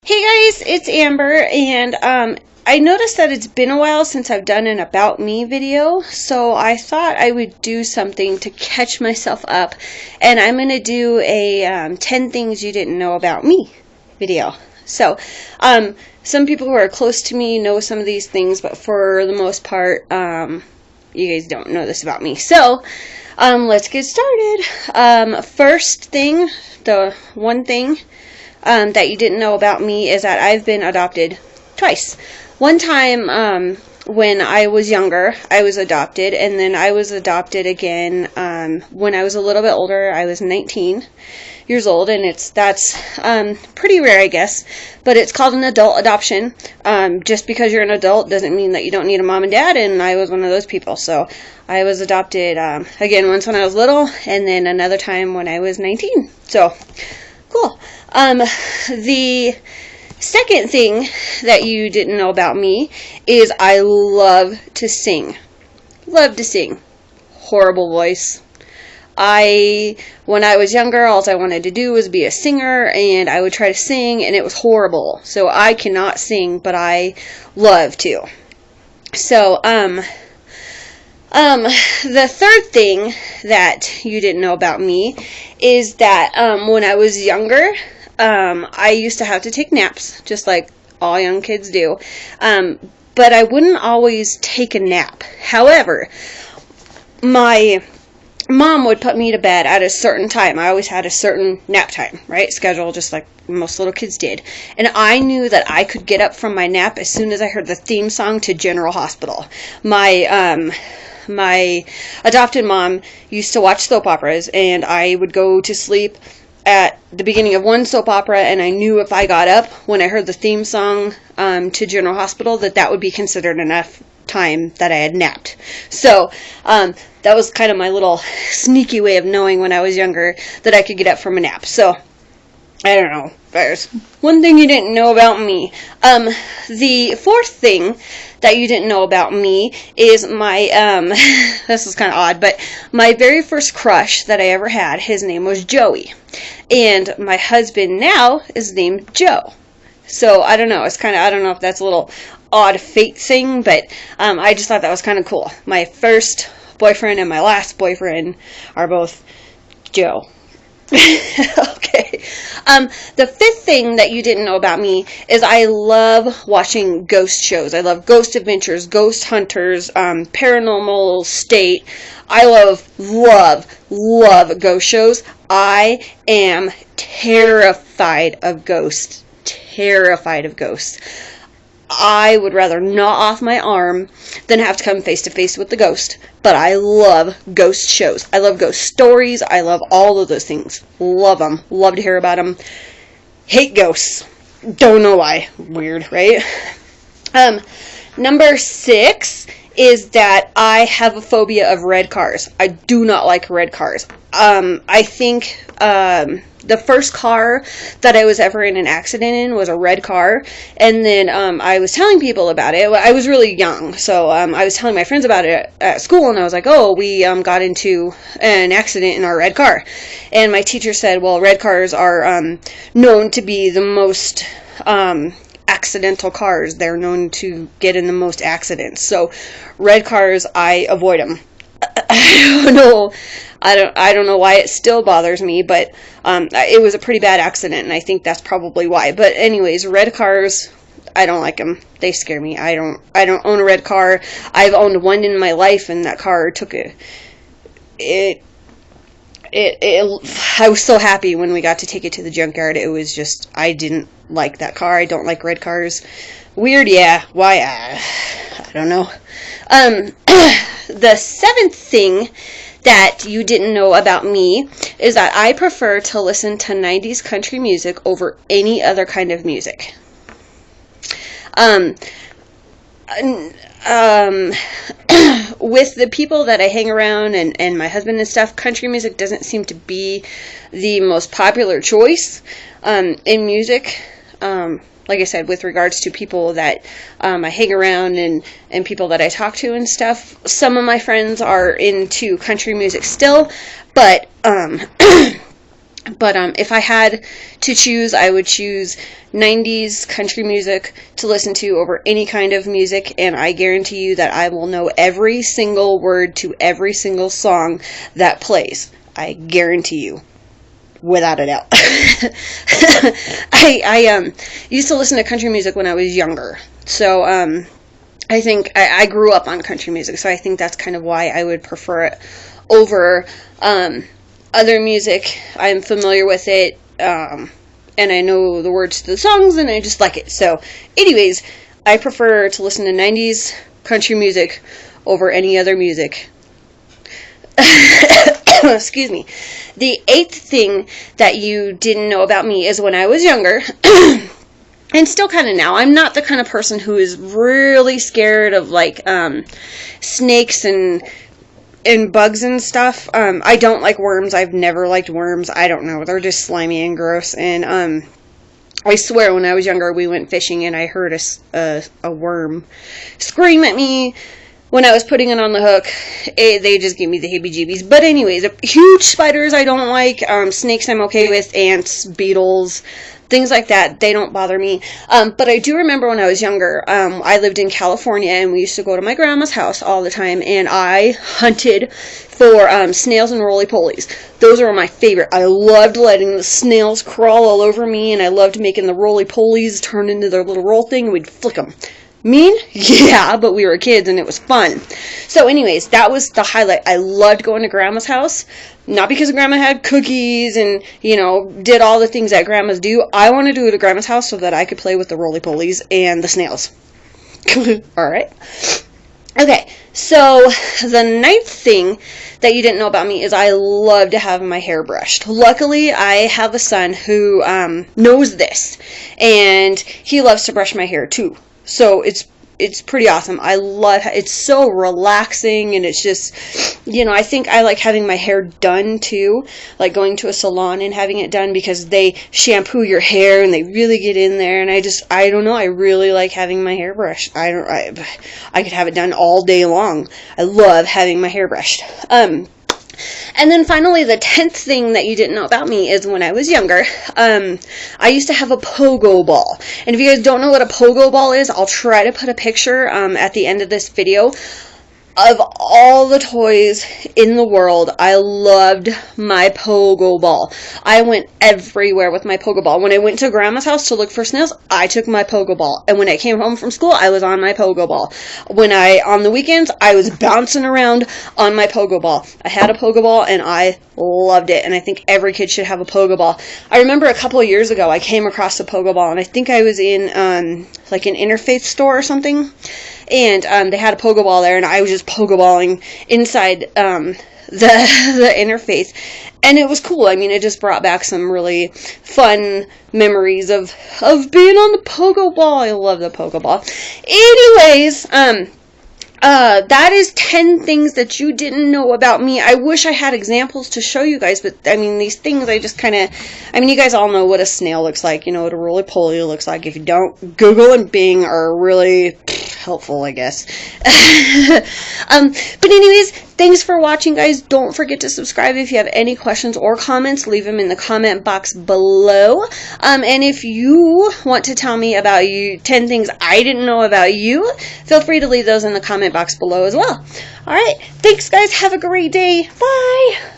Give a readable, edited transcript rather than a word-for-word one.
Hey guys, it's Amber, and I noticed that it's been a while since I've done an About Me video, so I thought I would do something to catch myself up, and I'm going to do a 10 Things You Didn't Know About Me video. So, some people who are close to me know some of these things, but for the most part, you guys don't know this about me. So, let's get started. First thing, the one thing that you didn't know about me is that I've been adopted twice. One time, when I was younger, I was adopted, and then I was adopted again, when I was a little bit older. I was 19 years old, and that's pretty rare, I guess, but it's called an adult adoption. Just because you're an adult doesn't mean that you don't need a mom and dad, and I was one of those people. So I was adopted, again, once when I was little, and then another time when I was 19. So, cool. The second thing that you didn't know about me is I love to sing. Love to sing. Horrible voice. When I was younger, all I wanted to do was be a singer, and I would try to sing, and it was horrible. So I cannot sing, but I love to. So, the third thing that you didn't know about me is that, when I was younger, I used to have to take naps, just like all young kids do. But I wouldn't always take a nap. However, my mom would put me to bed at a certain time. I always had a certain nap time, right? Schedule, just like most little kids did. And I knew that I could get up from my nap as soon as I heard the theme song to General Hospital. My adopted mom used to watch soap operas, and I would go to sleep at the beginning of one soap opera, and I knew if I got up when I heard the theme song to General Hospital, that would be considered enough time that I had napped. So that was kind of my little sneaky way of knowing when I was younger that I could get up from a nap. So I don't know. There's one thing you didn't know about me. The fourth thing that you didn't know about me is my, this is kind of odd, but my very first crush that I ever had, his name was Joey. And my husband now is named Joe. So I don't know. It's kind of, I don't know if that's a little odd fate thing, but I just thought that was kind of cool. My first boyfriend and my last boyfriend are both Joe. Okay. The fifth thing that you didn't know about me is I love watching ghost shows. I love Ghost Adventures, Ghost Hunters, Paranormal State. I love ghost shows. I am terrified of ghosts. Terrified of ghosts. I would rather gnaw off my arm than have to come face to face with the ghost. But I love ghost shows. I love ghost stories. I love all of those things. Love them. Love to hear about them. Hate ghosts. Don't know why. Weird, right? Number 6 is that I have a phobia of red cars. I do not like red cars. I think the first car that I was ever in an accident in was a red car, and then I was telling people about it. I was really young, so I was telling my friends about it at school, and I was like, oh, we got into an accident in our red car. And my teacher said, well, red cars are known to be the most accidental cars. They're known to get in the most accidents. So red cars, I avoid them. I don't know. I don't know why it still bothers me, but it was a pretty bad accident, and I think that's probably why. But anyways, red cars, I don't like them. They scare me. I don't own a red car. I've owned one in my life, and that car took I was so happy when we got to take it to the junkyard. It was just, I didn't like that car. I don't like red cars. Weird, yeah. Why? I don't know. The seventh thing that you didn't know about me is that I prefer to listen to 90s country music over any other kind of music. With the people that I hang around and my husband and stuff, country music doesn't seem to be the most popular choice in music. Like I said, with regards to people that I hang around and people that I talk to and stuff, some of my friends are into country music still, but But if I had to choose, I would choose 90s country music to listen to over any kind of music, and I guarantee you that I will know every single word to every single song that plays. I guarantee you, without a doubt. I used to listen to country music when I was younger, so I think I grew up on country music, so I think that's kind of why I would prefer it over other music. I'm familiar with it, and I know the words to the songs, and I just like it. So, anyways, I prefer to listen to 90s country music over any other music. Excuse me. The 8th thing that you didn't know about me is when I was younger, and still kind of now, I'm not the kind of person who is really scared of, like, snakes and bugs and stuff. I don't like worms. I've never liked worms. I don't know. They're just slimy and gross. And I swear when I was younger, we went fishing and I heard a worm scream at me when I was putting it on the hook. They just gave me the heebie-jeebies. But anyways, huge spiders I don't like. Snakes I'm okay with. Ants, beetles, things like that, they don't bother me. But I do remember when I was younger, I lived in California, and we used to go to my grandma's house all the time, and I hunted for snails and roly-polies. Those are my favorite. I loved letting the snails crawl all over me, and I loved making the roly-polies turn into their little roll thing, and we'd flick them. Mean? Yeah, but we were kids and it was fun. So anyways, that was the highlight. I loved going to Grandma's house. Not because Grandma had cookies and, did all the things that Grandmas do. I want to do it at Grandma's house so that I could play with the roly-polies and the snails. Alright. Okay, so the 9th thing that you didn't know about me is I love to have my hair brushed. Luckily, I have a son who knows this, and he loves to brush my hair too. So it's pretty awesome. I love it's so relaxing, and it's just, I think I like having my hair done too, like going to a salon and having it done, because they shampoo your hair and they really get in there, and I don't know, I really like having my hair brushed. I could have it done all day long. I love having my hair brushed. And then finally, the 10th thing that you didn't know about me is when I was younger, I used to have a pogo ball. And if you guys don't know what a pogo ball is, I'll try to put a picture at the end of this video. Of all the toys in the world, I loved my pogo ball. I went everywhere with my pogo ball. When I went to Grandma's house to look for snails, I took my pogo ball. And when I came home from school, I was on my pogo ball. On the weekends, I was bouncing around on my pogo ball. I had a pogo ball and I loved it. And I think every kid should have a pogo ball. I remember a couple of years ago, I came across a pogo ball, and I think I was in like an interfaith store or something. And they had a pogo ball there, and I was just pogo balling inside the interface, and it was cool. I mean, it just brought back some really fun memories of being on the pogo ball. I love the pogo ball. Anyways, that is 10 things that you didn't know about me. I wish I had examples to show you guys, but I mean, these things I just you guys all know what a snail looks like, what a roly-poly looks like. If you don't, Google and Bing are really helpful, I guess. But anyways, thanks for watching, guys. Don't forget to subscribe. If you have any questions or comments, leave them in the comment box below. And if you want to tell me about 10 things I didn't know about you, feel free to leave those in the comment box below as well. Alright, thanks, guys. Have a great day. Bye!